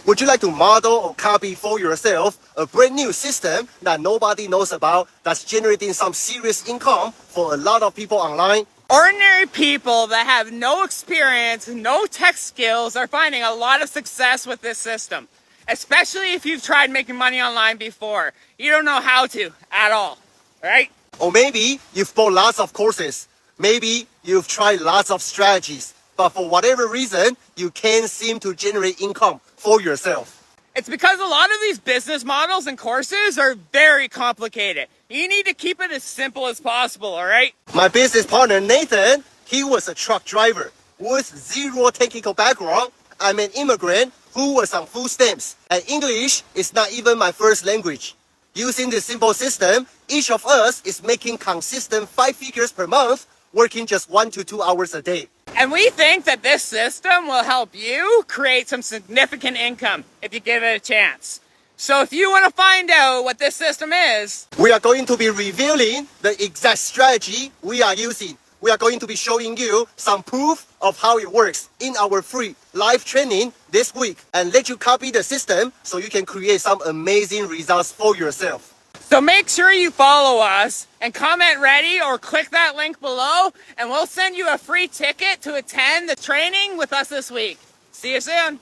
Would you like to model or copy for yourself a brand new system that nobody knows about that's generating some serious income for a lot of people online? Ordinary people that have no experience, no tech skills are finding a lot of success with this system. Especially if you've tried making money online before. You don't know how to at all, right? Or maybe you've bought lots of courses. Maybe you've tried lots of strategies, but for whatever reason, you can't seem to generate income for yourself. It's because a lot of these business models and courses are very complicated. You need to keep it as simple as possible, all right? My business partner, Nathan, he was a truck driver with zero technical background. I'm an immigrant who was on food stamps, and English is not even my first language. Using this simple system, each of us is making consistent 5 figures per month, working just 1 to 2 hours a day. And we think that this system will help you create some significant income if you give it a chance. So if you want to find out what this system is, we are going to be revealing the exact strategy we are using. We are going to be showing you some proof of how it works in our free live training this week and let you copy the system so you can create some amazing results for yourself. So make sure you follow us and comment ready or click that link below and we'll send you a free ticket to attend the training with us this week. See you soon.